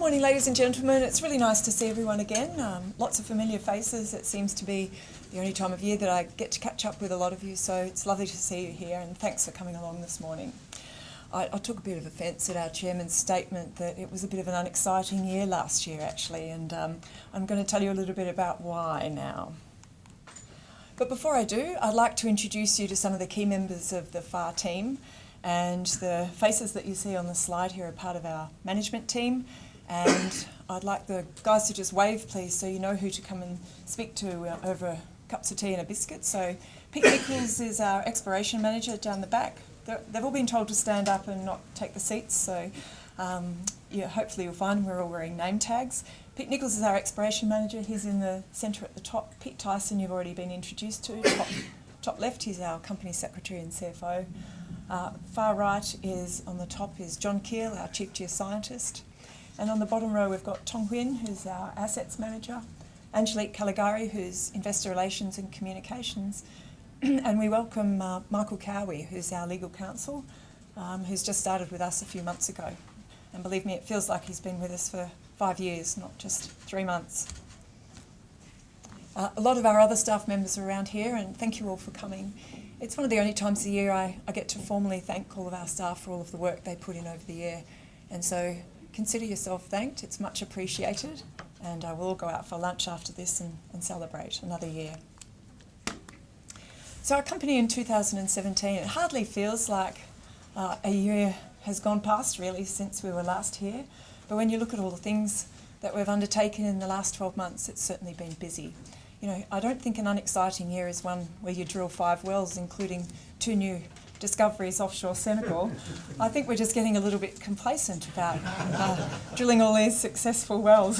Morning, ladies and gentlemen. It's really nice to see everyone again. Lots of familiar faces. It seems to be the only time of year that I get to catch up with a lot of you, so it's lovely to see you here, and thanks for coming along this morning. I took a bit of offence at our chairman's statement that it was a bit of an unexciting year last year, actually, and I'm going to tell you a little bit about why now. But before I do, I'd like to introduce you to some of the key members of the FAR team, and the faces that you see on the slide here are part of our management team. And I'd like the guys to just wave, please, so you know who to come and speak to over cups of tea and a biscuit. So Pete Nichols is our exploration manager down the back. They've all been told to stand up and not take the seats, so yeah, hopefully you'll find we're all wearing name tags. Pete Nichols is our exploration manager. He's in the centre at the top. Pete Tyson, you've already been introduced to. Top left, he's our company secretary and CFO. Far right is, on the top, is John Keel, our chief geoscientist. And on the bottom row, we've got Tong Huynh, who's our assets manager, Angelique Caligari, who's investor relations and communications, and we welcome Michael Cowie, who's our legal counsel, who's just started with us a few months ago. And believe me, it feels like he's been with us for 5 years, not just 3 months. A lot of our other staff members are around here, and thank you all for coming. It's one of the only times of the year I get to formally thank all of our staff for all of the work they put in over the year. And so consider yourself thanked. It's much appreciated, and we'll all go out for lunch after this and celebrate another year. So our company in 2017, it hardly feels like a year has gone past really since we were last here, but when you look at all the things that we've undertaken in the last 12 months, it's certainly been busy. You know, I don't think an unexciting year is one where you drill 5 wells, including 2 new discoveries offshore Senegal. I think we're just getting a little bit complacent about drilling all these successful wells.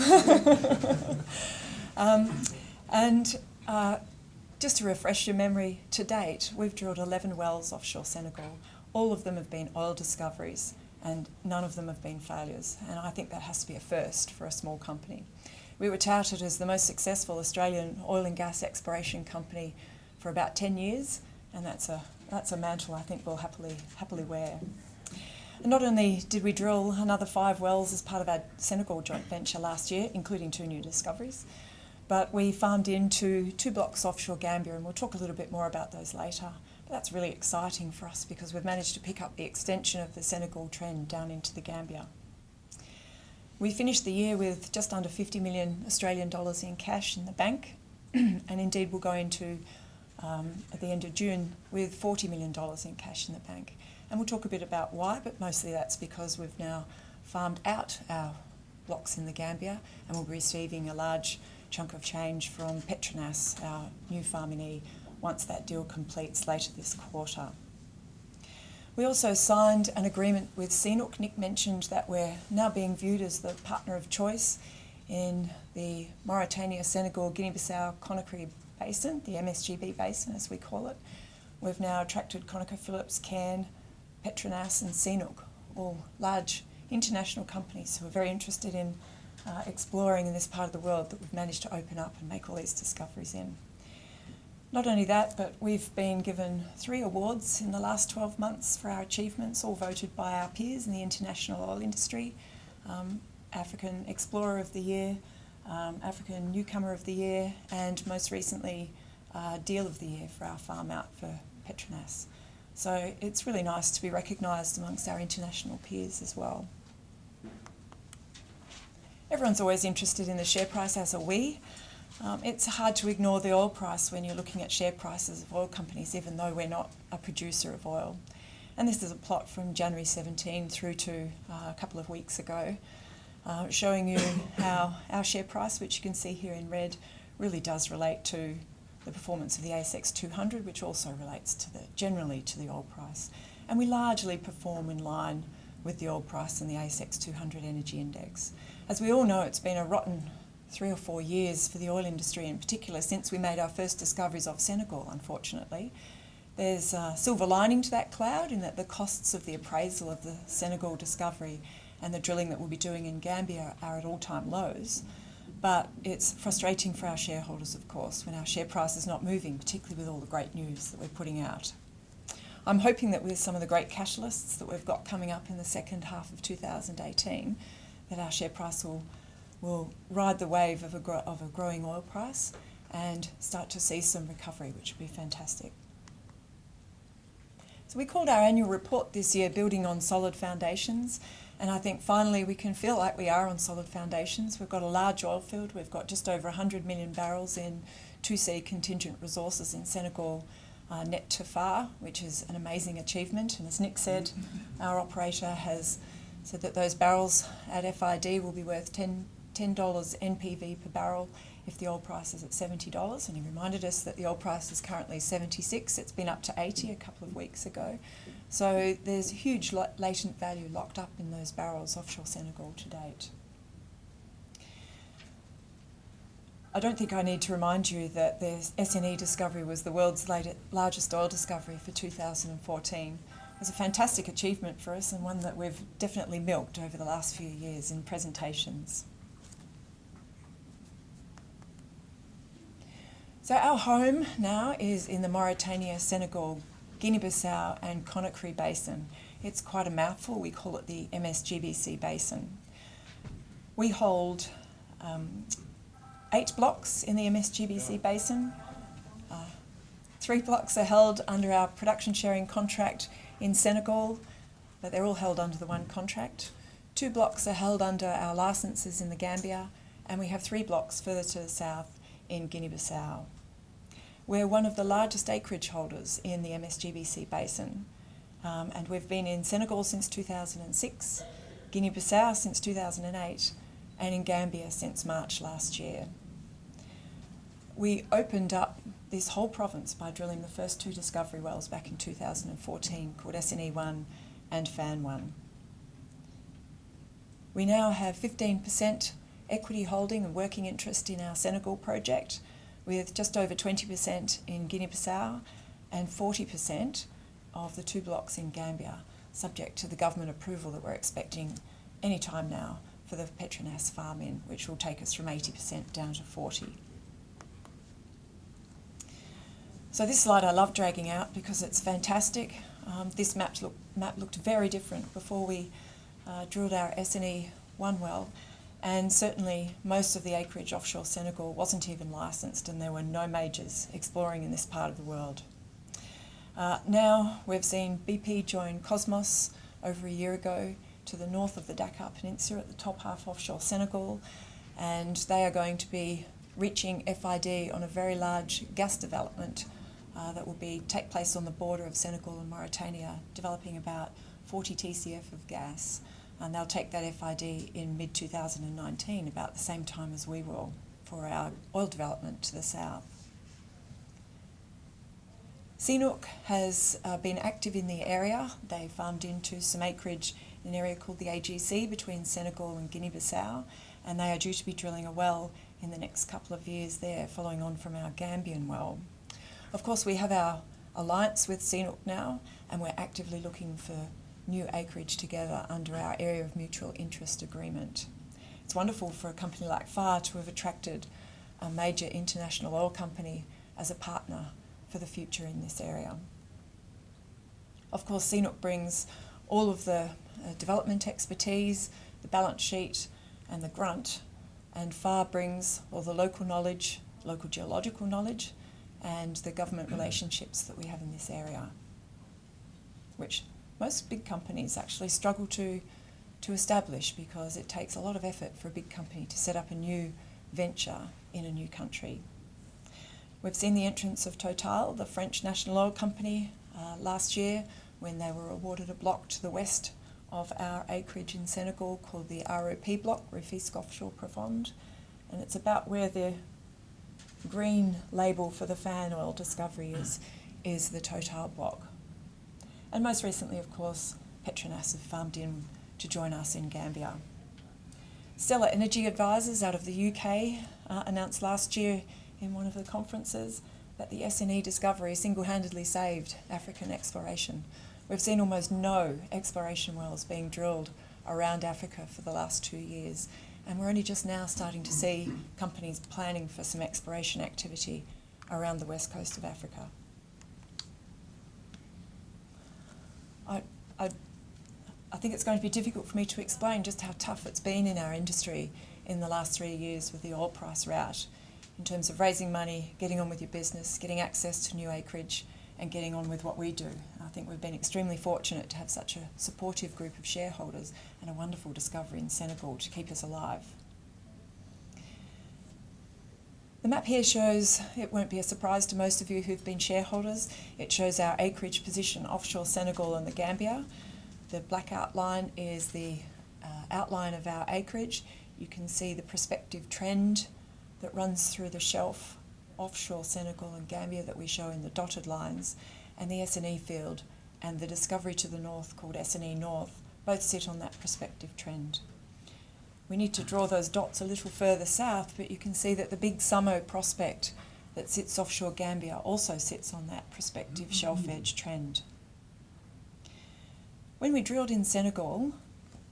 Just to refresh your memory, to date, we've drilled 11 wells offshore Senegal. All of them have been oil discoveries, and none of them have been failures. And I think that has to be a first for a small company. We were touted as the most successful Australian oil and gas exploration company for about 10 years, and that's a mantle I think we'll happily wear. And not only did we drill another 5 wells as part of our Senegal joint venture last year, including 2 new discoveries, but we farmed into 2 blocks offshore Gambia, and we'll talk a little bit more about those later. But that's really exciting for us because we've managed to pick up the extension of the Senegal trend down into the Gambia. We finished the year with just under 50 million Australian dollars in cash in the bank, and indeed we'll go into at the end of June with $40 million in cash in the bank. And we'll talk a bit about why, but mostly that's because we've now farmed out our blocks in the Gambia, and we'll be receiving a large chunk of change from Petronas, our new farminee, once that deal completes later this quarter. We also signed an agreement with CNOOC. Nick mentioned that we're now being viewed as the partner of choice in the Mauritania, Senegal, Guinea-Bissau, Conakry Basin, the MSGB Basin as we call it. We've now attracted ConocoPhillips, Cairn, Petronas and CNOOC, all large international companies who are very interested in exploring in this part of the world that we've managed to open up and make all these discoveries in. Not only that, but we've been given 3 awards in the last 12 months for our achievements, all voted by our peers in the international oil industry. African Explorer of the Year, African Newcomer of the Year, and most recently Deal of the Year for our farm out for Petronas. So it's really nice to be recognised amongst our international peers as well. Everyone's always interested in the share price, as are we. It's hard to ignore the oil price when you're looking at share prices of oil companies, even though we're not a producer of oil. And this is a plot from January 17 through to a couple of weeks ago, showing you how our share price, which you can see here in red, really does relate to the performance of the ASX 200, which also relates to generally to the oil price. And we largely perform in line with the oil price and the ASX 200 Energy Index. As we all know, it's been a rotten 3 or 4 years for the oil industry in particular since we made our first discoveries of Senegal, unfortunately. There's a silver lining to that cloud in that the costs of the appraisal of the Senegal discovery and the drilling that we'll be doing in Gambia are at all-time lows. But it's frustrating for our shareholders, of course, when our share price is not moving, particularly with all the great news that we're putting out. I'm hoping that with some of the great catalysts that we've got coming up in the second half of 2018, that our share price will ride the wave of a growing oil price and start to see some recovery, which would be fantastic. So we called our annual report this year Building on Solid Foundations, and I think finally we can feel like we are on solid foundations. We've got a large oil field. We've got just over 100 million barrels in 2C contingent resources in Senegal, net to FAR, which is an amazing achievement. And as Nick said, our operator has said that those barrels at FID will be worth $10 NPV per barrel if the oil price is at $70, and he reminded us that the oil price is currently 76. It's been up to 80 a couple of weeks ago. So there's huge latent value locked up in those barrels offshore Senegal to date. I don't think I need to remind you that the SNE discovery was the world's largest oil discovery for 2014. It was a fantastic achievement for us, and one that we've definitely milked over the last few years in presentations. So our home now is in the Mauritania, Senegal, Guinea-Bissau and Conakry Basin. It's quite a mouthful. We call it the MSGBC Basin. We hold 8 blocks in the MSGBC Basin. 3 blocks are held under our production sharing contract in Senegal, but they're all held under the one contract. 2 blocks are held under our licences in the Gambia, and we have 3 blocks further to the south in Guinea-Bissau. We're one of the largest acreage holders in the MSGBC Basin, and we've been in Senegal since 2006, Guinea-Bissau since 2008, and in Gambia since March last year. We opened up this whole province by drilling the first 2 discovery wells back in 2014 called SNE-1 and FAN-1. We now have 15% equity holding and working interest in our Senegal project, with just over 20% in Guinea-Bissau and 40% of the 2 blocks in Gambia, subject to the government approval that we're expecting any time now for the Petronas farm-in, which will take us from 80% down to 40%. So this slide I love dragging out because it's fantastic. This map looked very different before we drilled our SNE-1 well, and certainly most of the acreage offshore Senegal wasn't even licensed, and there were no majors exploring in this part of the world. Now we've seen BP join Cosmos over a year ago to the north of the Dakar Peninsula at the top half offshore Senegal, and they are going to be reaching FID on a very large gas development that will take place on the border of Senegal and Mauritania, developing about 40 TCF of gas. And they'll take that FID in mid-2019, about the same time as we will, for our oil development to the south. CNOOC has been active in the area. They farmed into some acreage in an area called the AGC between Senegal and Guinea-Bissau, and they are due to be drilling a well in the next couple of years there, following on from our Gambian well. Of course, we have our alliance with CNOOC now, and we're actively looking for new acreage together under our Area of Mutual Interest agreement. It's wonderful for a company like FAR to have attracted a major international oil company as a partner for the future in this area. Of course, CNOOC brings all of the development expertise, the balance sheet and the grunt, and FAR brings all the local knowledge, local geological knowledge, and the government relationships that we have in this area, which most big companies actually struggle to establish, because it takes a lot of effort for a big company to set up a new venture in a new country. We've seen the entrance of Total, the French national oil company, last year when they were awarded a block to the west of our acreage in Senegal called the ROP block, Rufisque Offshore Profonde, and it's about where the green label for the Fan oil discovery is the Total block. And most recently, of course, Petronas have farmed in to join us in Gambia. Stellar Energy Advisors out of the UK announced last year in one of the conferences that the SNE discovery single-handedly saved African exploration. We've seen almost no exploration wells being drilled around Africa for the last 2 years, and we're only just now starting to see companies planning for some exploration activity around the west coast of Africa. I think it's going to be difficult for me to explain just how tough it's been in our industry in the last 3 years with the oil price rout, in terms of raising money, getting on with your business, getting access to new acreage, and getting on with what we do. I think we've been extremely fortunate to have such a supportive group of shareholders and a wonderful discovery in Senegal to keep us alive. The map here shows, it won't be a surprise to most of you who've been shareholders, it shows our acreage position offshore Senegal and the Gambia. The black outline is the outline of our acreage. You can see the prospective trend that runs through the shelf offshore Senegal and Gambia that we show in the dotted lines, and the S&E field and the discovery to the north called S&E North both sit on that prospective trend. We need to draw those dots a little further south, but you can see that the big Samo prospect that sits offshore Gambia also sits on that prospective shelf edge trend. When we drilled in Senegal,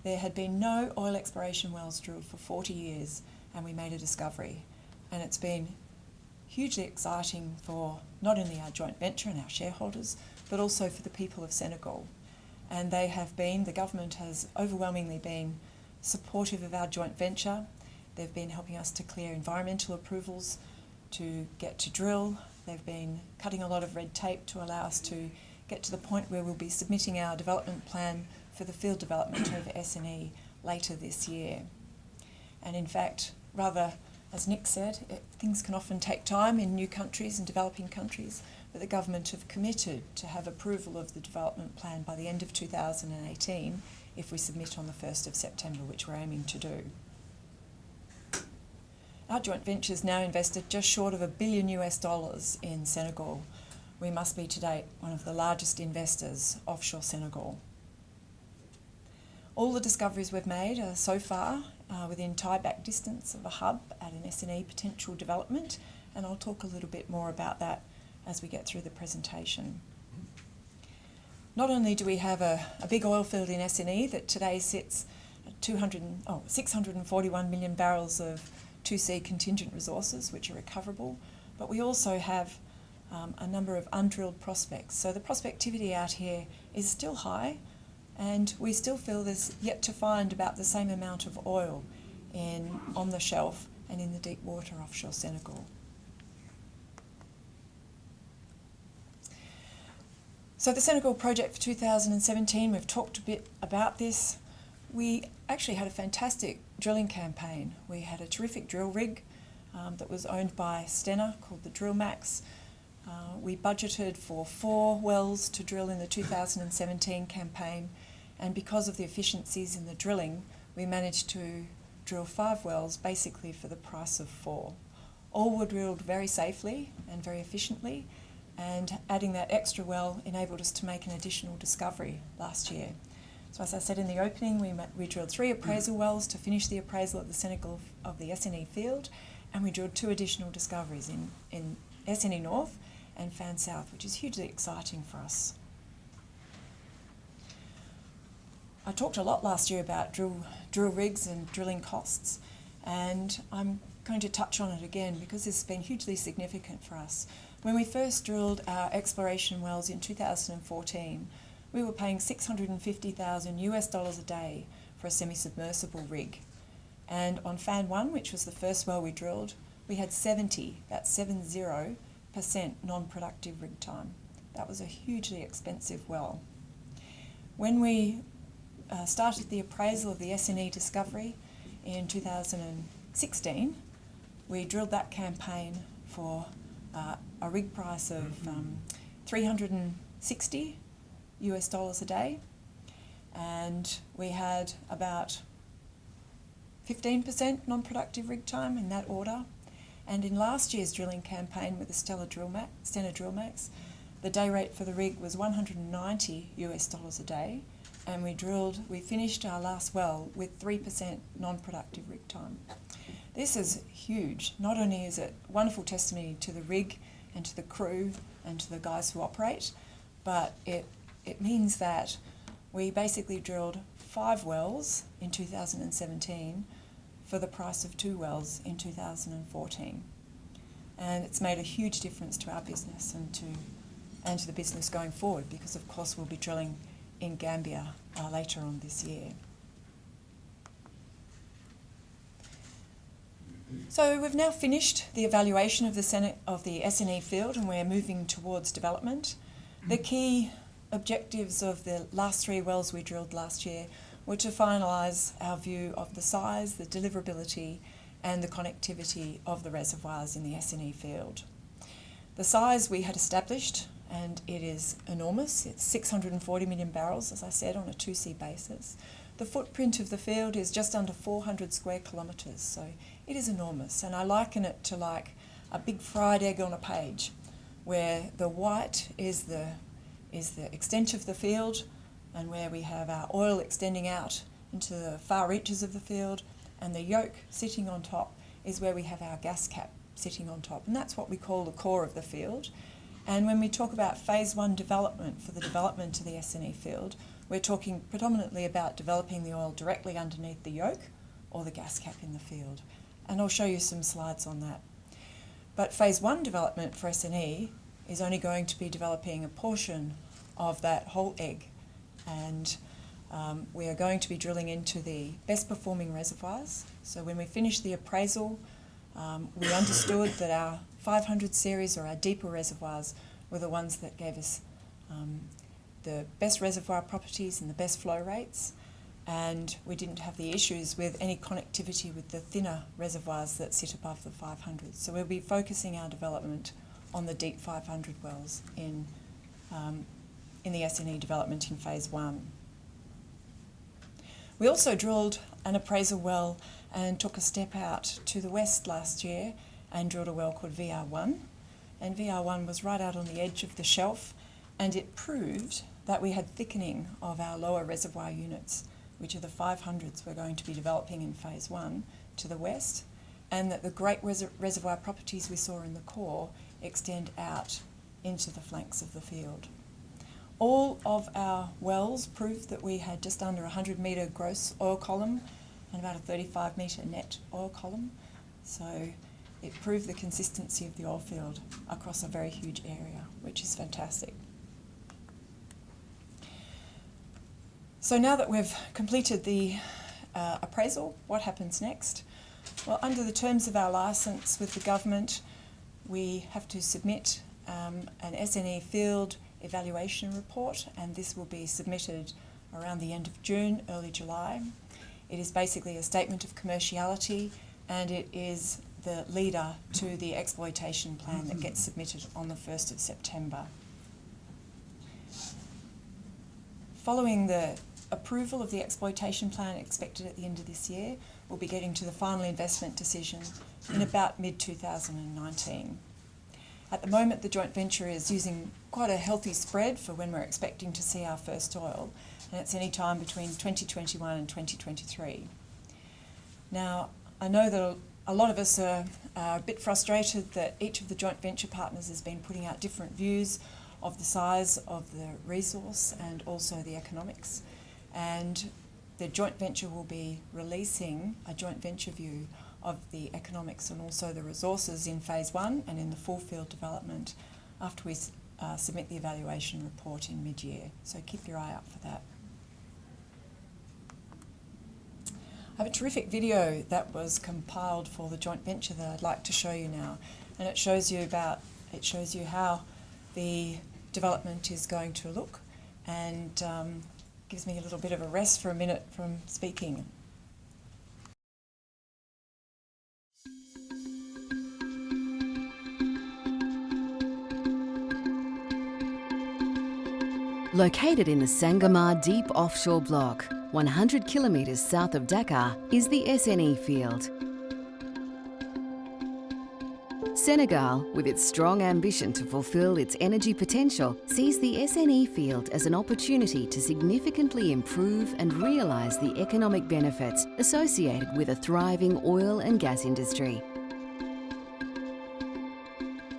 there had been no oil exploration wells drilled for 40 years, and we made a discovery. And it's been hugely exciting for not only our joint venture and our shareholders, but also for the people of Senegal. And they have been, the government has overwhelmingly been supportive of our joint venture. They've been helping us to clear environmental approvals to get to drill. They've been cutting a lot of red tape to allow us to get to the point where we'll be submitting our development plan for the field development over S&E later this year. And in fact, rather, as Nick said, things can often take time in new countries and developing countries, but the government have committed to have approval of the development plan by the end of 2018 if we submit on the 1st of September, which we're aiming to do. Our joint venture's now invested just short of $1 billion in Senegal. We must be to date one of the largest investors offshore Senegal. All the discoveries we've made are so far within tieback distance of a hub at an S&E potential development, and I'll talk a little bit more about that as we get through the presentation. Not only do we have a big oil field in S&E that today sits at 641 million barrels of 2C contingent resources, which are recoverable, but we also have a number of undrilled prospects. So the prospectivity out here is still high, and we still feel there's yet to find about the same amount of oil on the shelf and in the deep water offshore Senegal. So the Senegal project for 2017, we've talked a bit about this. We actually had a fantastic drilling campaign. We had a terrific drill rig that was owned by Stena called the Drill Max. We budgeted for 4 wells to drill in the 2017 campaign, and because of the efficiencies in the drilling, we managed to drill 5 wells basically for the price of 4. All were drilled very safely and very efficiently, and adding that extra well enabled us to make an additional discovery last year. So as I said in the opening, we drilled 3 appraisal wells to finish the appraisal of the Senegal of the S&E field, and we drilled 2 additional discoveries in S&E North and Fan South, which is hugely exciting for us. I talked a lot last year about drill rigs and drilling costs, and I'm going to touch on it again because this has been hugely significant for us. When we first drilled our exploration wells in 2014, we were paying $650,000 a day for a semi-submersible rig. And on Fan 1, which was the first well we drilled, we had 70% non-productive rig time. That was a hugely expensive well. When we started the appraisal of the S&E discovery in 2016, we drilled that campaign for a rig price of $360 a day, and we had about 15% non-productive rig time in that order. And in last year's drilling campaign with the Stena Drill Max, the day rate for the rig was $190 a day, and we finished our last well with 3% non-productive rig time. This is huge. Not only is it wonderful testimony to the rig and to the crew and to the guys who operate, but it means that we basically drilled 5 wells in 2017 for the price of 2 wells in 2014. And it's made a huge difference to our business and to the business going forward, because of course we'll be drilling in Gambia later on this year. So we've now finished the evaluation of the SNE field, and we're moving towards development. The key objectives of the last 3 wells we drilled last year were to finalise our view of the size, the deliverability and the connectivity of the reservoirs in the SNE field. The size we had established, and it is enormous. It's 640 million barrels, as I said, on a 2C basis. The footprint of the field is just under 400 square kilometres, so it is enormous. And I liken it to like a big fried egg on a page, where the white is the extent of the field, and where we have our oil extending out into the far reaches of the field, and the yolk sitting on top is where we have our gas cap sitting on top. And that's what we call the core of the field. And when we talk about phase 1 development for the development of the SNE field, we're talking predominantly about developing the oil directly underneath the yolk or the gas cap in the field. And I'll show you some slides on that. But phase 1 development for SNE is only going to be developing a portion of that whole egg. And we are going to be drilling into the best performing reservoirs. So when we finished the appraisal, we understood that our 500 series, or our deeper reservoirs, were the ones that gave us the best reservoir properties and the best flow rates, and we didn't have the issues with any connectivity with the thinner reservoirs that sit above the 500. So we'll be focusing our development on the deep 500 wells in the SNE development in phase 1. We also drilled an appraisal well and took a step out to the west last year and drilled a well called VR1. And VR1 was right out on the edge of the shelf, and it proved that we had thickening of our lower reservoir units, which are the 500s we're going to be developing in phase 1 to the west, and that the great reservoir properties we saw in the core extend out into the flanks of the field. All of our wells proved that we had just under 100 metre gross oil column and about a 35 metre net oil column. So it proved the consistency of the oil field across a very huge area, which is fantastic. So now that we've completed the appraisal, what happens next? Well, under the terms of our licence with the government, we have to submit an SNE field evaluation report, and this will be submitted around the end of June, early July. It is basically a statement of commerciality, and it is the leader to the exploitation plan that gets submitted on the 1st of September. Following the approval of the exploitation plan expected at the end of this year, we'll be getting to the final investment decision in about mid-2019. At the moment, the joint venture is using quite a healthy spread for when we're expecting to see our first oil, and it's any time between 2021 and 2023. Now, I know that a lot of us are a bit frustrated that each of the joint venture partners has been putting out different views of the size of the resource and also the economics. And the joint venture will be releasing a joint venture view of the economics and also the resources in phase 1 and in the full field development after we submit the evaluation report in mid-year. So keep your eye out for that. I have a terrific video that was compiled for the joint venture that I'd like to show you now, and it shows you how the development is going to look, and gives me a little bit of a rest for a minute from speaking. Located in the Sangomar Deep Offshore Block, 100 kilometres south of Dakar, is the SNE field. Senegal, with its strong ambition to fulfil its energy potential, sees the SNE field as an opportunity to significantly improve and realise the economic benefits associated with a thriving oil and gas industry.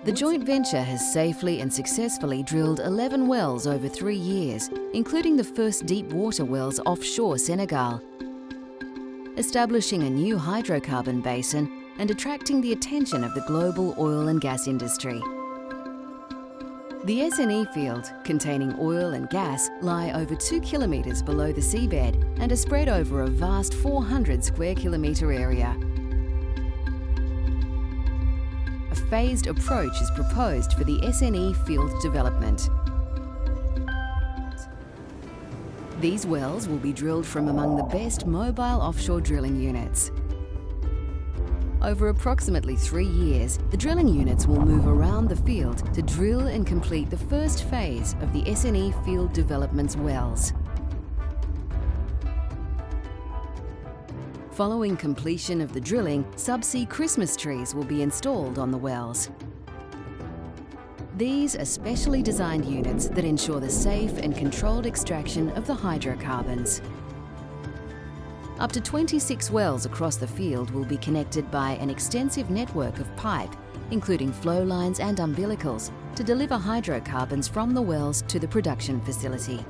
The joint venture has safely and successfully drilled 11 wells over 3 years, including the first deep water wells offshore Senegal, establishing a new hydrocarbon basin and attracting the attention of the global oil and gas industry. The SNE field, containing oil and gas, lie over 2 kilometres below the seabed and are spread over a vast 400 square kilometre area. A phased approach is proposed for the SNE field development. These wells will be drilled from among the best mobile offshore drilling units. Over approximately 3 years, the drilling units will move around the field to drill and complete the first phase of the SNE field development's wells. Following completion of the drilling, subsea Christmas trees will be installed on the wells. These are specially designed units that ensure the safe and controlled extraction of the hydrocarbons. Up to 26 wells across the field will be connected by an extensive network of pipe, including flow lines and umbilicals, to deliver hydrocarbons from the wells to the production facility.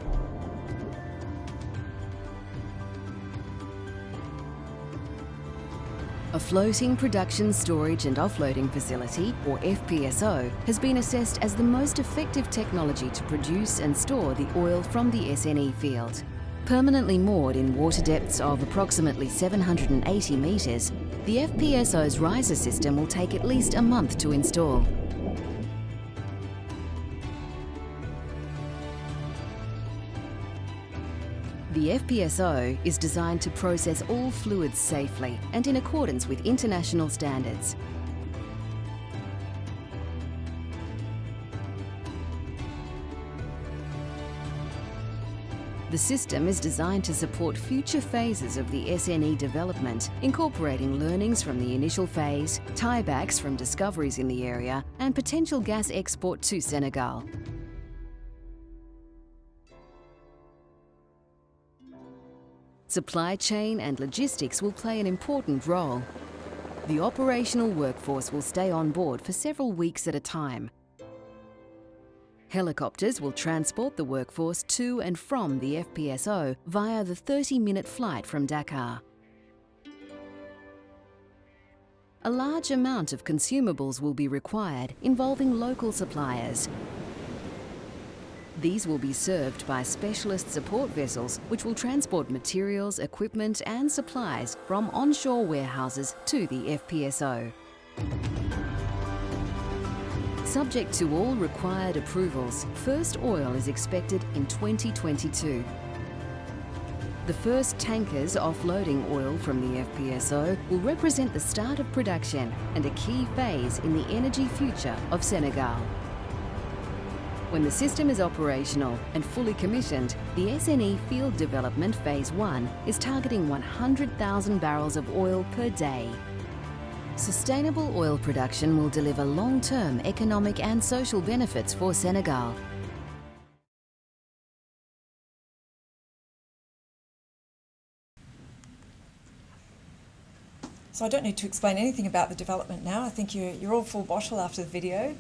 A floating production, storage and offloading facility, or FPSO, has been assessed as the most effective technology to produce and store the oil from the SNE field. Permanently moored in water depths of approximately 780 metres, the FPSO's riser system will take at least a month to install. The FPSO is designed to process all fluids safely and in accordance with international standards. The system is designed to support future phases of the SNE development, incorporating learnings from the initial phase, tiebacks from discoveries in the area, and potential gas export to Senegal. Supply chain and logistics will play an important role. The operational workforce will stay on board for several weeks at a time. Helicopters will transport the workforce to and from the FPSO via the 30-minute flight from Dakar. A large amount of consumables will be required, involving local suppliers. These will be served by specialist support vessels, which will transport materials, equipment and supplies from onshore warehouses to the FPSO. Subject to all required approvals, first oil is expected in 2022. The first tankers offloading oil from the FPSO will represent the start of production and a key phase in the energy future of Senegal. When the system is operational and fully commissioned, the SNE Field Development Phase 1 is targeting 100,000 barrels of oil per day. Sustainable oil production will deliver long-term economic and social benefits for Senegal. So I don't need to explain anything about the development now. I think you're all full bottle after the video.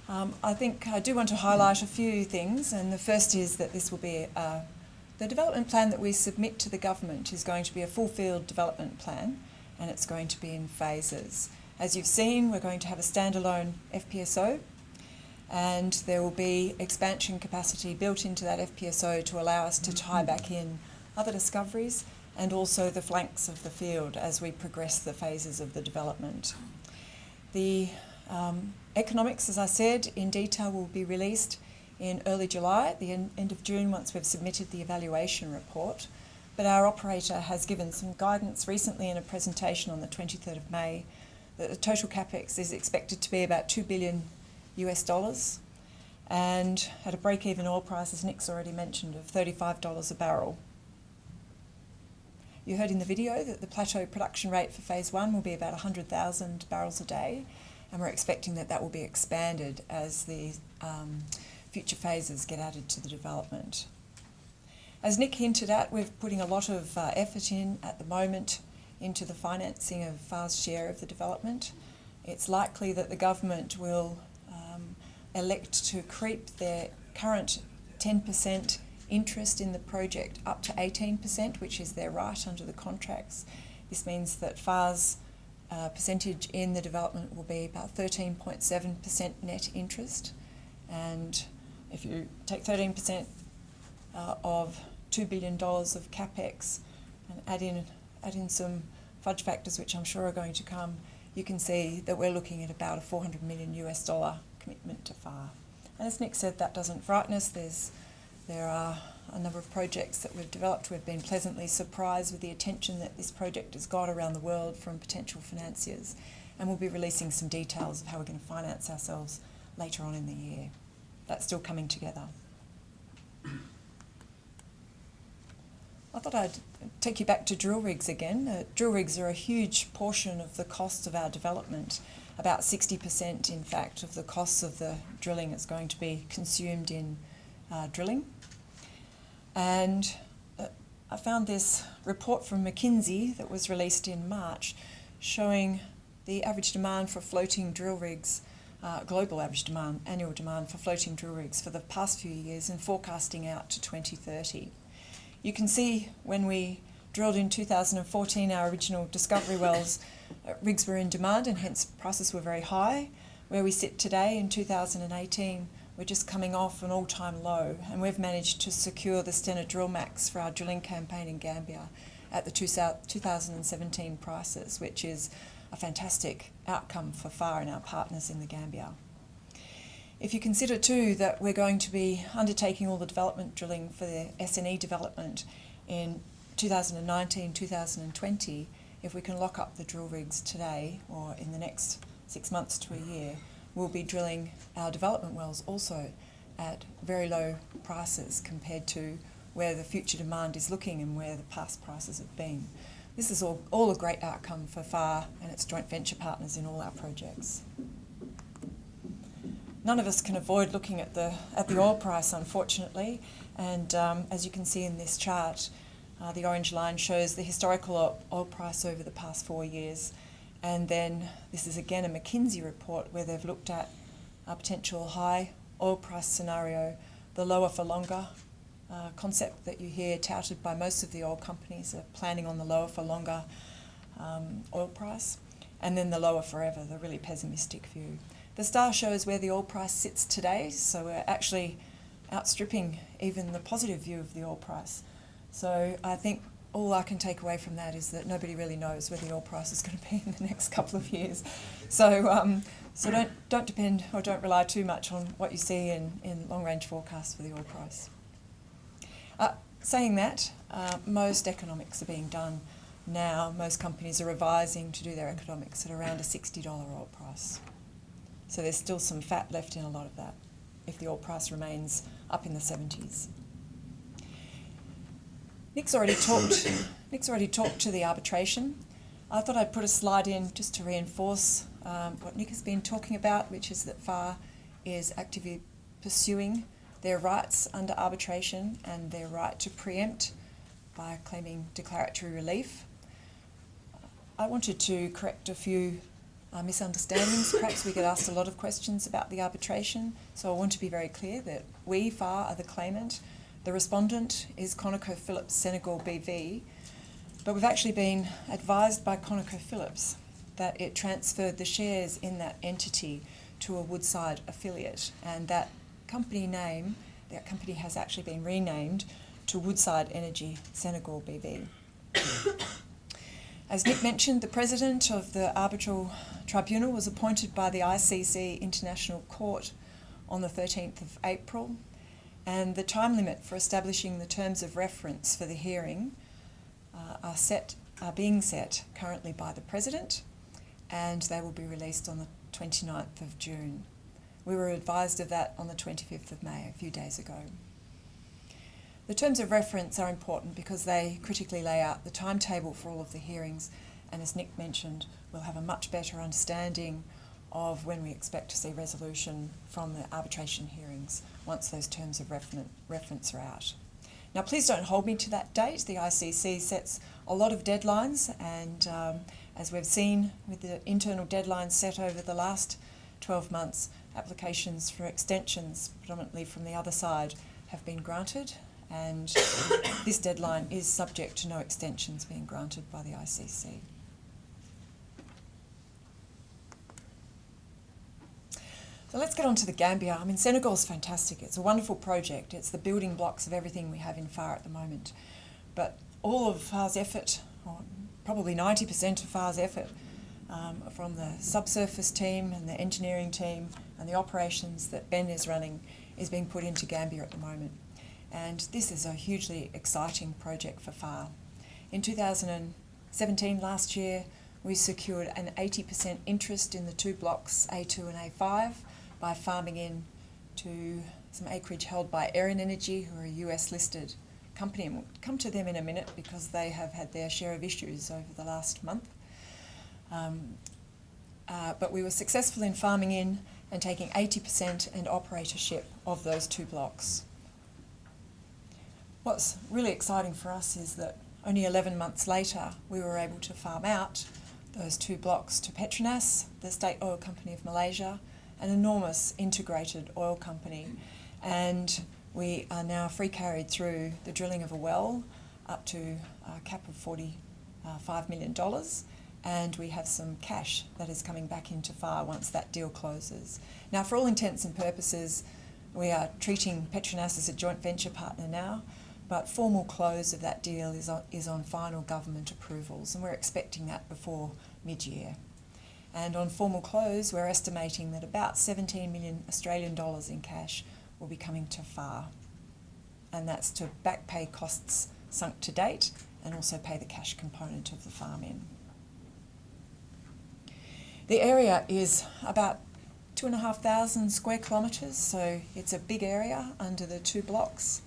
I think I do want to highlight a few things, and the first is that this will be the development plan that we submit to the government is going to be a full field development plan, and it's going to be in phases. As you've seen, we're going to have a standalone FPSO, and there will be expansion capacity built into that FPSO to allow us to tie back in other discoveries and also the flanks of the field as we progress the phases of the development. The economics, as I said, in detail will be released in early July, at the end of June, once we've submitted the evaluation report. But our operator has given some guidance recently in a presentation on the 23rd of May that the total capex is expected to be about $2 billion US, and at a break-even oil price, as Nick's already mentioned, of $35 a barrel. You heard in the video that the plateau production rate for phase 1 will be about 100,000 barrels a day, and we're expecting that that will be expanded as the future phases get added to the development. As Nick hinted at, we're putting a lot of effort in at the moment into the financing of FAR's share of the development. It's likely that the government will elect to creep their current 10% interest in the project up to 18%, which is their right under the contracts. This means that FAR's percentage in the development will be about 13.7% net interest, And if you take 13% of $2 billion of CapEx and add in some fudge factors, which I'm sure are going to come, you can see that we're looking at about a $400 million commitment to FAR. And as Nick said, that doesn't frighten us. There are a number of projects that we've developed. We've been pleasantly surprised with the attention that this project has got around the world from potential financiers, and we'll be releasing some details of how we're going to finance ourselves later on in the year. That's still coming together. I thought I'd take you back to drill rigs again. Drill rigs are a huge portion of the cost of our development. About 60%, in fact, of the costs of the drilling is going to be consumed in drilling. And I found this report from McKinsey that was released in March showing the average demand for floating drill rigs, global average demand, annual demand for floating drill rigs for the past few years and forecasting out to 2030. You can see when we drilled in 2014 our original discovery wells, rigs were in demand and hence prices were very high. Where we sit today in 2018, we're just coming off an all-time low, and we've managed to secure the Stena Drill Max for our drilling campaign in Gambia at the 2017 prices, which is a fantastic outcome for FAR and our partners in the Gambia. If you consider too that we're going to be undertaking all the development drilling for the SNE development in 2019, 2020, if we can lock up the drill rigs today or in the next 6 months to a year, we'll be drilling our development wells also at very low prices compared to where the future demand is looking and where the past prices have been. This is all a great outcome for FAR and its joint venture partners in all our projects. None of us can avoid looking at the oil price, unfortunately, and as you can see in this chart, the orange line shows the historical oil price over the past 4 years, and then this is again a McKinsey report where they've looked at a potential high oil price scenario, the lower for longer concept that you hear touted by most of the oil companies are planning on the lower for longer oil price, and then the lower forever, the really pessimistic view. The star shows where the oil price sits today, so we're actually outstripping even the positive view of the oil price. So I think all I can take away from that is that nobody really knows where the oil price is going to be in the next couple of years. So don't depend or don't rely too much on what you see in long-range forecasts for the oil price. Saying that, most economics are being done now. Most companies are revising to do their economics at around a $60 oil price. So there's still some fat left in a lot of that if the oil price remains up in the 70s. Nick's already talked to the arbitration. I thought I'd put a slide in just to reinforce what Nick has been talking about, which is that FAR is actively pursuing their rights under arbitration and their right to preempt by claiming declaratory relief. I wanted to correct a few misunderstandings. Perhaps we get asked a lot of questions about the arbitration, so I want to be very clear that we, FAR, are the claimant. The respondent is ConocoPhillips Senegal BV, but we've actually been advised by ConocoPhillips that it transferred the shares in that entity to a Woodside affiliate, and that company has actually been renamed to Woodside Energy Senegal BV. As Nick mentioned, the president of the arbitral tribunal was appointed by the ICC International Court on the 13th of April, and the time limit for establishing the terms of reference for the hearing are being set currently by the president, and they will be released on the 29th of June. We were advised of that on the 25th of May, a few days ago. The terms of reference are important because they critically lay out the timetable for all of the hearings, and as Nick mentioned, we'll have a much better understanding of when we expect to see resolution from the arbitration hearings once those terms of reference are out. Now, please don't hold me to that date. The ICC sets a lot of deadlines, and as we've seen with the internal deadlines set over the last 12 months, applications for extensions, predominantly from the other side, have been granted, and this deadline is subject to no extensions being granted by the ICC. So let's get on to the Gambia. I mean, Senegal's fantastic. It's a wonderful project. It's the building blocks of everything we have in FAR at the moment. But all of FAR's effort, or probably 90% of FAR's effort, from the subsurface team and the engineering team and the operations that Ben is running, is being put into Gambia at the moment. And this is a hugely exciting project for FAR. In 2017, last year, we secured an 80% interest in the two blocks, A2 and A5, by farming in to some acreage held by Erin Energy, who are a US-listed company. And we'll come to them in a minute because they have had their share of issues over the last month. But we were successful in farming in and taking 80% and operatorship of those two blocks. What's really exciting for us is that only 11 months later, we were able to farm out those two blocks to Petronas, the state oil company of Malaysia, an enormous integrated oil company. And we are now free carried through the drilling of a well up to a cap of $45 million. And we have some cash that is coming back into FAR once that deal closes. Now, for all intents and purposes, we are treating Petronas as a joint venture partner now, but formal close of that deal is on final government approvals, and we're expecting that before mid-year. And on formal close, we're estimating that about 17 million Australian dollars in cash will be coming to FAR. And that's to back pay costs sunk to date and also pay the cash component of the farm in. The area is about 2,500 square kilometres, so it's a big area under the two blocks.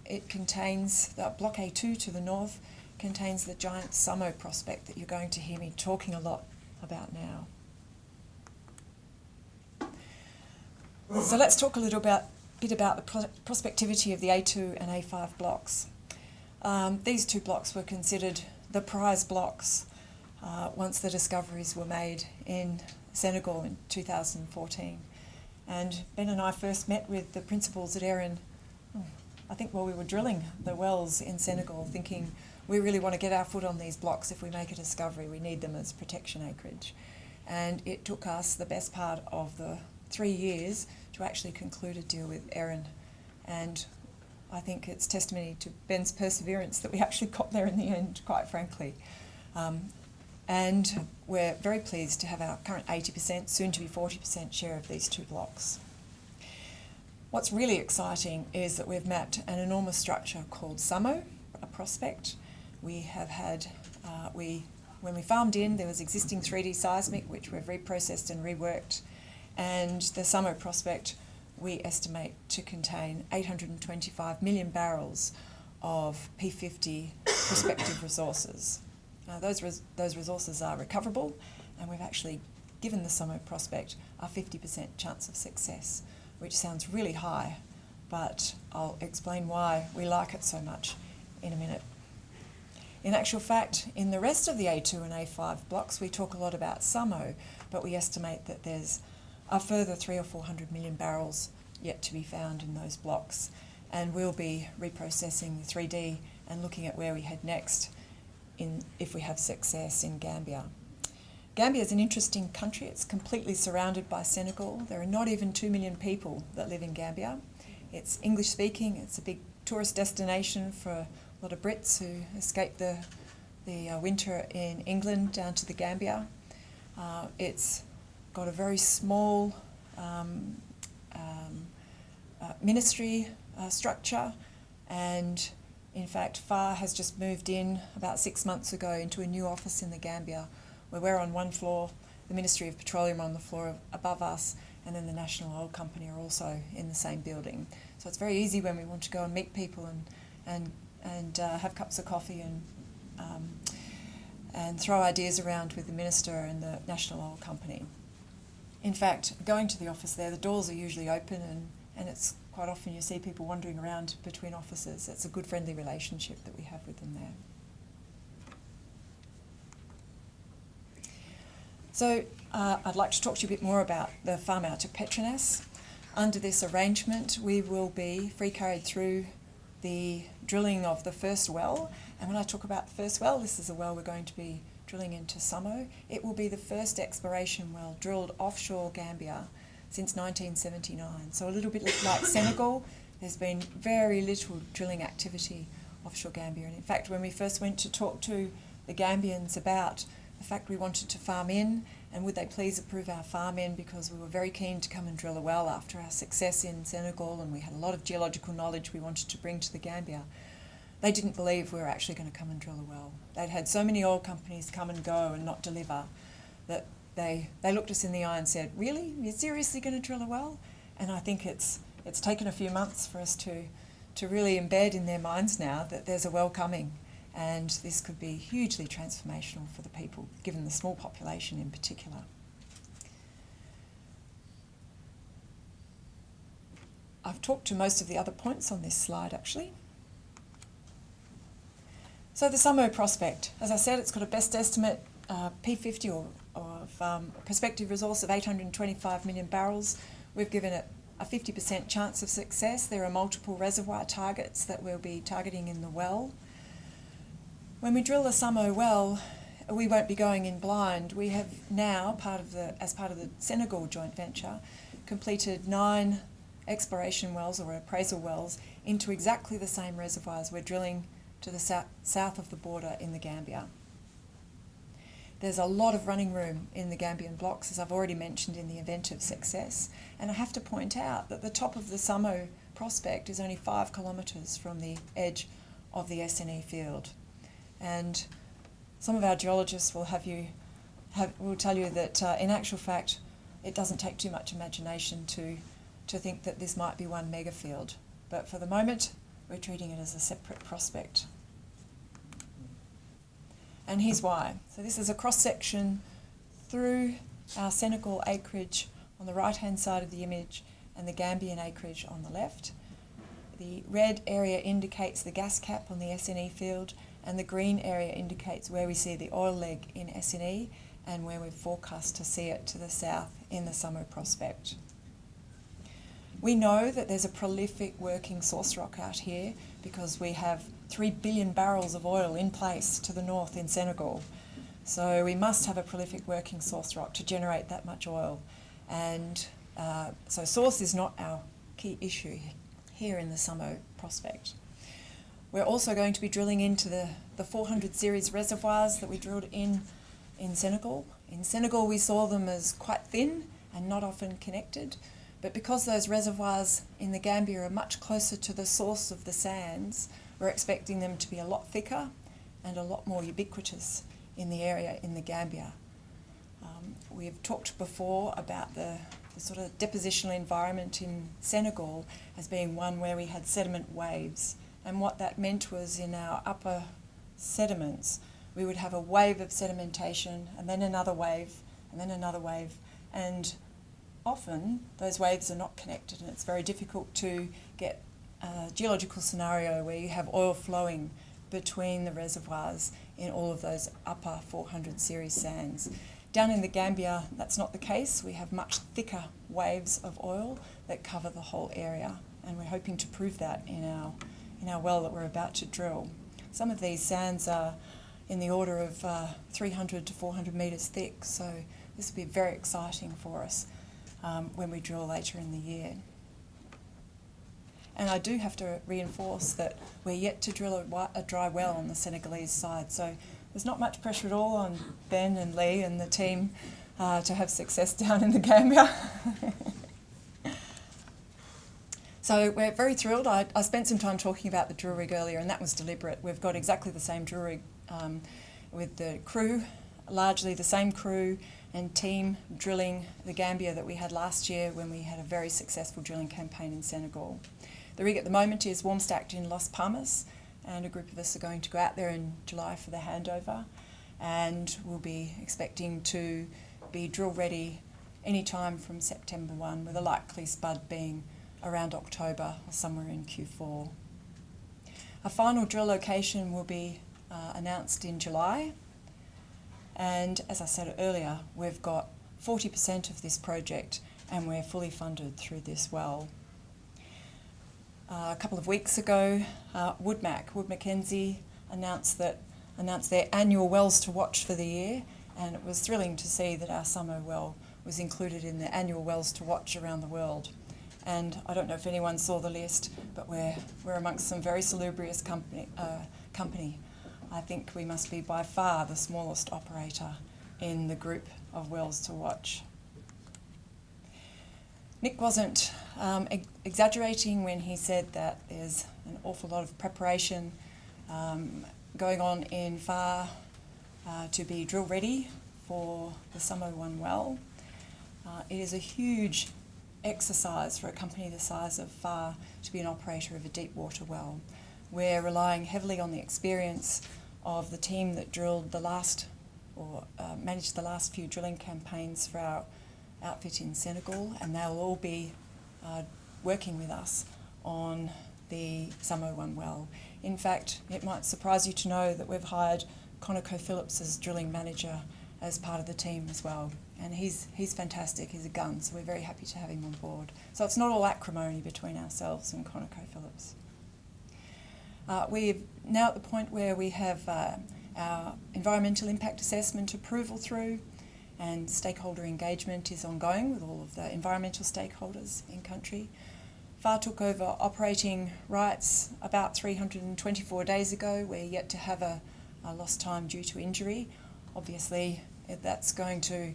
It contains, Block A2 to the north, contains the giant Samo prospect that you're going to hear me talking a lot about now. So let's talk a little bit about the prospectivity of the A2 and A5 blocks. These two blocks were considered the prize blocks once the discoveries were made in Senegal in 2014. And Ben and I first met with the principals at Erin, I think while we were drilling the wells in Senegal, thinking we really want to get our foot on these blocks. If we make a discovery, we need them as protection acreage. And it took us the best part of the 3 years to actually conclude a deal with Erin. And I think it's testimony to Ben's perseverance that we actually got there in the end, quite frankly. And we're very pleased to have our current 80%, soon to be 40% share of these two blocks. What's really exciting is that we've mapped an enormous structure called Samo, a prospect. We have had, when we farmed in, there was existing 3D seismic, which we've reprocessed and reworked. And the Samo prospect, we estimate to contain 825 million barrels of P50 prospective resources. Now, those resources are recoverable, and we've actually given the Samo prospect a 50% chance of success, which sounds really high, but I'll explain why we like it so much in a minute. In actual fact, in the rest of the A2 and A5 blocks, we talk a lot about Samo, but we estimate that there's a further 300 or 400 million barrels yet to be found in those blocks. And we'll be reprocessing the 3D and looking at where we head next if we have success in Gambia. Gambia is an interesting country. It's completely surrounded by Senegal. There are not even 2 million people that live in Gambia. It's English speaking. It's a big tourist destination for a lot of Brits who escape the winter in England down to the Gambia. It's got a very small ministry structure, and in fact FAR has just moved in about 6 months ago into a new office in the Gambia, where we're on one floor, the Ministry of Petroleum on the floor above us, and then the National Oil Company are also in the same building. So it's very easy when we want to go and meet people and have cups of coffee and throw ideas around with the Minister and the National Oil Company. In fact, going to the office there, the doors are usually open, and it's quite often you see people wandering around between offices. It's a good friendly relationship that we have with them there. So I'd like to talk to you a bit more about the farm out to Petronas. Under this arrangement, we will be free carried through the drilling of the first well. And when I talk about the first well, this is a well we're going to be drilling into Samo. It will be the first exploration well drilled offshore Gambia since 1979. So a little bit like Senegal, there's been very little drilling activity offshore Gambia. And in fact, when we first went to talk to the Gambians about the fact we wanted to farm in, and would they please approve our farm in, because we were very keen to come and drill a well after our success in Senegal, and we had a lot of geological knowledge we wanted to bring to the Gambia. They didn't believe we were actually going to come and drill a well. They'd had so many oil companies come and go and not deliver that they looked us in the eye and said, "Really? You're seriously going to drill a well?" And I think it's taken a few months for us to really embed in their minds now that there's a well coming, and this could be hugely transformational for the people, given the small population in particular. I've talked to most of the other points on this slide actually. So the Samo prospect, as I said, it's got a best estimate P50 of prospective resource of 825 million barrels. We've given it a 50% chance of success. There are multiple reservoir targets that we'll be targeting in the well. When we drill the Samo well, we won't be going in blind. We have now, as part of the Senegal joint venture, completed 9 exploration wells or appraisal wells into exactly the same reservoirs we're drilling to the south of the border in the Gambia. There's a lot of running room in the Gambian blocks, as I've already mentioned, in the event of success. And I have to point out that the top of the Samo prospect is only 5 kilometres from the edge of the SNE field. And some of our geologists will tell you that in actual fact, it doesn't take too much imagination to think that this might be one mega field. But for the moment, we're treating it as a separate prospect. And here's why. So this is a cross-section through our Senegal acreage on the right-hand side of the image and the Gambian acreage on the left. The red area indicates the gas cap on the SNE field, and the green area indicates where we see the oil leg in SNE and where we're forecast to see it to the south in the Samo prospect. We know that there's a prolific working source rock out here because we have 3 billion barrels of oil in place to the north in Senegal. So we must have a prolific working source rock to generate that much oil. And so source is not our key issue here in the Samo prospect. We're also going to be drilling into the 400 series reservoirs that we drilled in Senegal. In Senegal, we saw them as quite thin and not often connected. But because those reservoirs in the Gambia are much closer to the source of the sands, we're expecting them to be a lot thicker and a lot more ubiquitous in the area in the Gambia. We've talked before about the sort of depositional environment in Senegal as being one where we had sediment waves. And what that meant was in our upper sediments, we would have a wave of sedimentation and then another wave and then another wave. And often those waves are not connected, and it's very difficult to get a geological scenario where you have oil flowing between the reservoirs in all of those upper 400 series sands. Down in the Gambia, that's not the case. We have much thicker waves of oil that cover the whole area, and we're hoping to prove that in our well that we're about to drill. Some of these sands are in the order of 300 to 400 metres thick, so this will be very exciting for us when we drill later in the year. And I do have to reinforce that we're yet to drill a dry well on the Senegalese side, so there's not much pressure at all on Ben and Lee and the team to have success down in the Gambia. So we're very thrilled. I spent some time talking about the drill rig earlier, and that was deliberate. We've got exactly the same drill rig with the crew, largely the same crew and team drilling the Gambia that we had last year when we had a very successful drilling campaign in Senegal. The rig at the moment is warm stacked in Las Palmas, and a group of us are going to go out there in July for the handover, and we'll be expecting to be drill ready any time from September 1, with a likely spud being around October or somewhere in Q4. A final drill location will be announced in July, and as I said earlier, we've got 40% of this project and we're fully funded through this well. A couple of weeks ago, Wood Mackenzie announced their annual wells to watch for the year, and it was thrilling to see that our Samo well was included in the annual Wells to Watch around the world. And I don't know if anyone saw the list, but we're amongst some very salubrious company. I think we must be by far the smallest operator in the group of wells to watch. Nick wasn't exaggerating when he said that there's an awful lot of preparation going on in FAR to be drill ready for the Samo 1 well. It is a huge exercise for a company the size of FAR to be an operator of a deep water well. We're relying heavily on the experience of the team that drilled the last, or managed the last few drilling campaigns for our outfit in Senegal, and they'll all be working with us on the Samo 1 well. In fact, it might surprise you to know that we've hired ConocoPhillips as drilling manager as part of the team as well. And he's fantastic, he's a gun, so we're very happy to have him on board. So it's not all acrimony between ourselves and ConocoPhillips. We're now at the point where we have our environmental impact assessment approval through, and stakeholder engagement is ongoing with all of the environmental stakeholders in country. FAR took over operating rights about 324 days ago. We're yet to have a lost time due to injury. Obviously, that's going to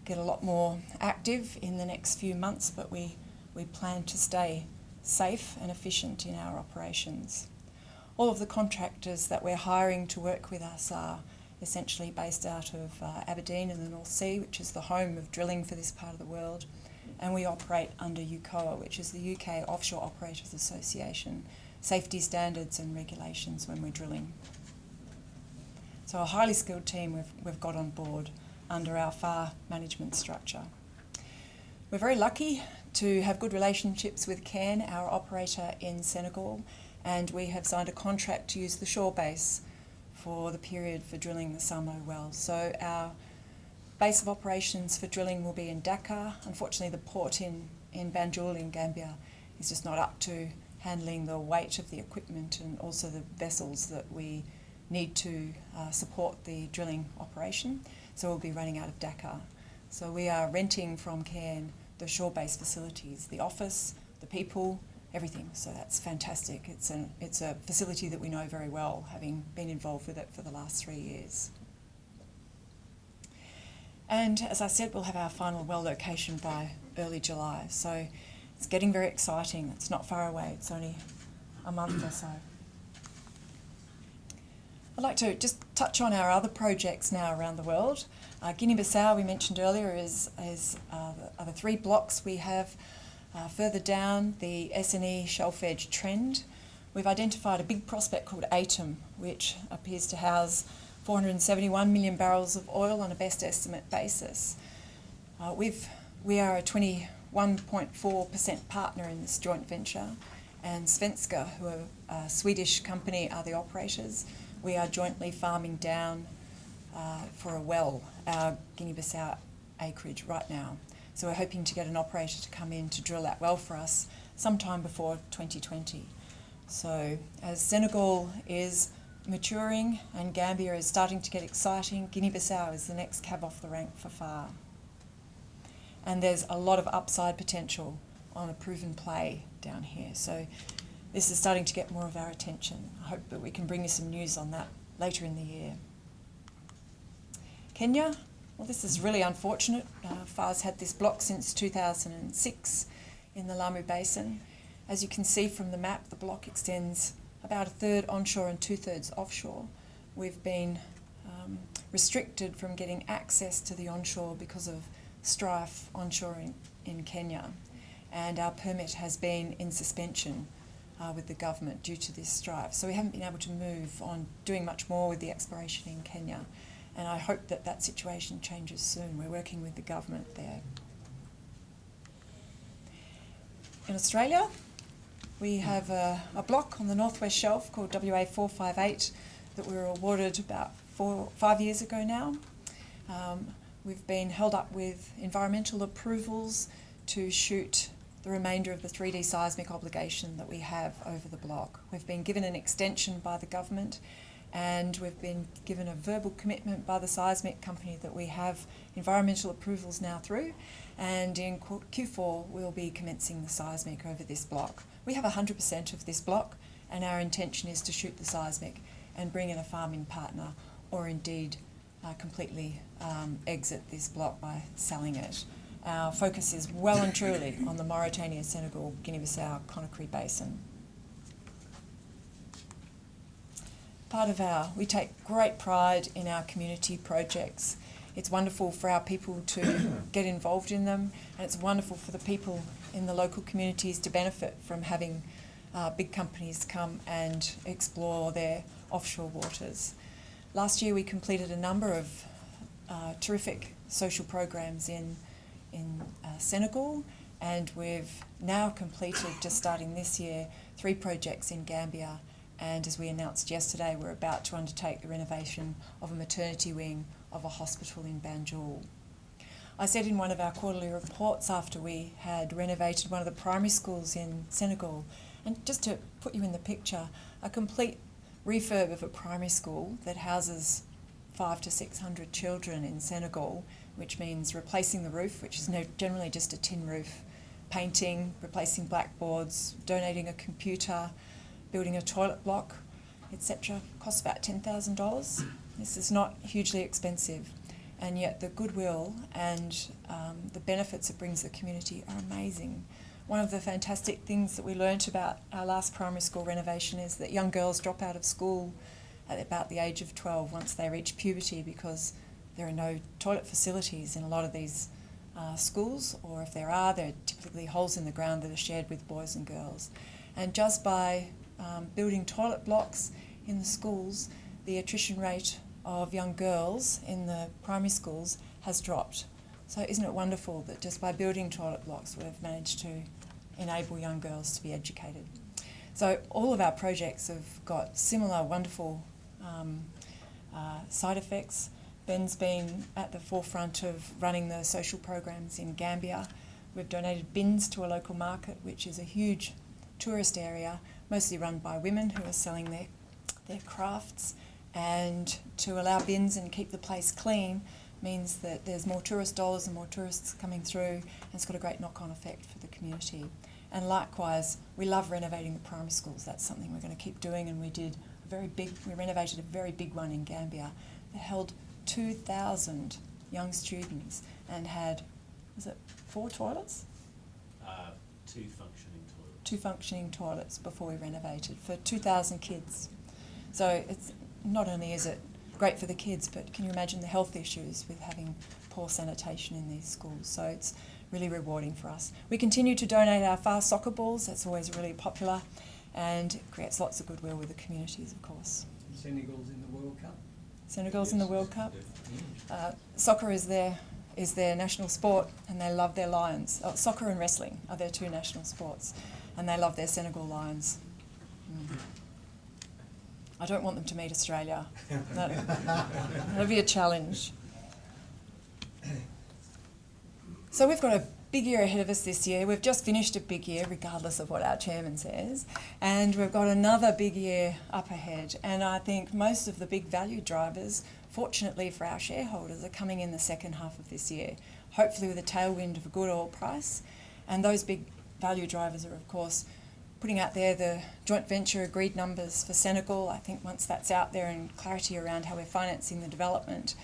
get a lot more active in the next few months, but we plan to stay safe and efficient in our operations. All of the contractors that we're hiring to work with us are essentially based out of Aberdeen in the North Sea, which is the home of drilling for this part of the world, and we operate under UKOA, which is the UK Offshore Operators Association, safety standards and regulations when we're drilling. So a highly skilled team we've got on board under our FAR management structure. We're very lucky to have good relationships with Cairn, our operator in Senegal, and we have signed a contract to use the shore base for the period for drilling the Samo well. So our base of operations for drilling will be in Dakar. Unfortunately, the port in Banjul in Gambia is just not up to handling the weight of the equipment and also the vessels that we need to support the drilling operation. So we'll be running out of Dakar. So we are renting from Cairn the shore-based facilities, the office, the people, everything. So that's fantastic. It's a facility that we know very well, having been involved with it for the last 3 years. And as I said, we'll have our final well location by early July. So it's getting very exciting. It's not far away. It's only a month or so. I'd like to just touch on our other projects now around the world. Guinea-Bissau, we mentioned earlier, are the 3 blocks we have. Further down, the SNE shelf edge trend. We've identified a big prospect called Atom, which appears to house 471 million barrels of oil on a best estimate basis. We are a 21.4% partner in this joint venture, and Svenska, who are a Swedish company, are the operators. We are jointly farming down for a well our Guinea-Bissau acreage right now. So we're hoping to get an operator to come in to drill that well for us sometime before 2020. So as Senegal is maturing and Gambia is starting to get exciting, Guinea-Bissau is the next cab off the rank for FAR. And there's a lot of upside potential on a proven play down here. So this is starting to get more of our attention. I hope that we can bring you some news on that later in the year. Kenya, well, this is really unfortunate. FAR's had this block since 2006 in the Lamu Basin. As you can see from the map, the block extends about 1/3 onshore and 2/3 offshore. We've been restricted from getting access to the onshore because of strife onshore in Kenya, and our permit has been in suspension with the government due to this strife. So we haven't been able to move on doing much more with the exploration in Kenya, and I hope that that situation changes soon. We're working with the government there. In Australia, we have a block on the northwest shelf called WA 458 that we were awarded about 5 years ago now. We've been held up with environmental approvals to shoot the remainder of the 3D seismic obligation that we have over the block. We've been given an extension by the government, and we've been given a verbal commitment by the seismic company that we have environmental approvals now through, and in Q4 we'll be commencing the seismic over this block. We have 100% of this block, and our intention is to shoot the seismic and bring in a farming partner, or indeed completely exit this block by selling it. Our focus is well and truly on the Mauritania, Senegal, Guinea-Bissau, Conakry Basin. We take great pride in our community projects. It's wonderful for our people to get involved in them, and it's wonderful for the people in the local communities to benefit from having big companies come and explore their offshore waters. Last year we completed a number of terrific social programs in Senegal, and we've now completed, just starting this year, 3 projects in Gambia, and as we announced yesterday, we're about to undertake the renovation of a maternity wing of a hospital in Banjul. I said in one of our quarterly reports, after we had renovated one of the primary schools in Senegal, and just to put you in the picture, a complete refurb of a primary school that houses 500 to 600 children in Senegal, which means replacing the roof, which is generally just a tin roof, painting, replacing blackboards, donating a computer, building a toilet block, etc. Costs about $10,000. This is not hugely expensive, and yet the goodwill and the benefits it brings the community are amazing. One of the fantastic things that we learnt about our last primary school renovation is that young girls drop out of school at about the age of 12 once they reach puberty, because there are no toilet facilities in a lot of these schools, or if there are, they're typically holes in the ground that are shared with boys and girls. And just by building toilet blocks in the schools, the attrition rate of young girls in the primary schools has dropped. So isn't it wonderful that just by building toilet blocks we've managed to enable young girls to be educated? So all of our projects have got similar wonderful side effects. Ben's been at the forefront of running the social programs in Gambia. We've donated bins to a local market, which is a huge tourist area, mostly run by women who are selling their crafts, and to allow bins and keep the place clean means that there's more tourist dollars and more tourists coming through, and it's got a great knock-on effect for the community. And likewise, we love renovating the primary schools. That's something we're going to keep doing, and we renovated a very big one in Gambia that held 2,000 young students and had, was it 4 toilets? 2 functioning toilets. 2 functioning toilets before we renovated for 2,000 kids. So it's not only is it great for the kids, but can you imagine the health issues with having poor sanitation in these schools? So it's really rewarding for us. We continue to donate our fast soccer balls. That's always really popular, and it creates lots of goodwill with the communities, of course. Senegal's in the World Cup. Senegal's in the World Cup. Soccer is their national sport, and they love their Lions. Soccer and wrestling are their 2 national sports, and they love their Senegal Lions. I don't want them to meet Australia. That'll be a challenge. So we've got a big year ahead of us this year. We've just finished a big year, regardless of what our chairman says, and we've got another big year up ahead. And I think most of the big value drivers, fortunately for our shareholders, are coming in the second half of this year, hopefully with a tailwind of a good oil price. And those big value drivers are, of course, putting out there the joint venture agreed numbers for Senegal. I think once that's out there and clarity around how we're financing the development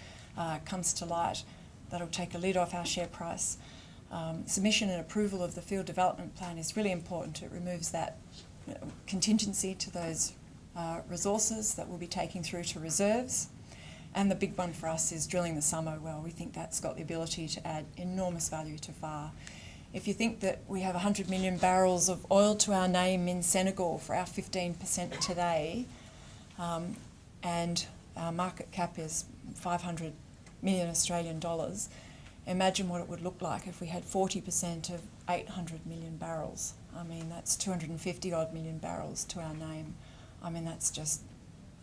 comes to light, that'll take a lid off our share price. Submission and approval of the field development plan is really important. It removes that contingency to those resources that we'll be taking through to reserves. And the big one for us is drilling the Samo well. We think that's got the ability to add enormous value to FAR. If you think that we have 100 million barrels of oil to our name in Senegal for our 15% today, and our market cap is 500 million Australian dollars, imagine what it would look like if we had 40% of 800 million barrels. I mean, that's 250 odd million barrels to our name. I mean, that's just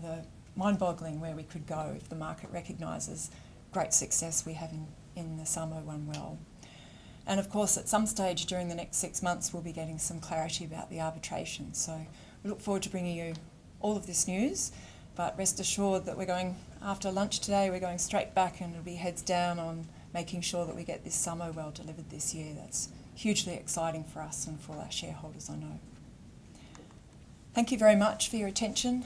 the mind-boggling where we could go if the market recognises great success we have in the Samo 1 well. And of course, at some stage during the next 6 months, we'll be getting some clarity about the arbitration. So we look forward to bringing you all of this news. But rest assured that we're going, after lunch today, we're going straight back and it'll be heads down on making sure that we get this summer well delivered this year. That's hugely exciting for us and for our shareholders, I know. Thank you very much for your attention.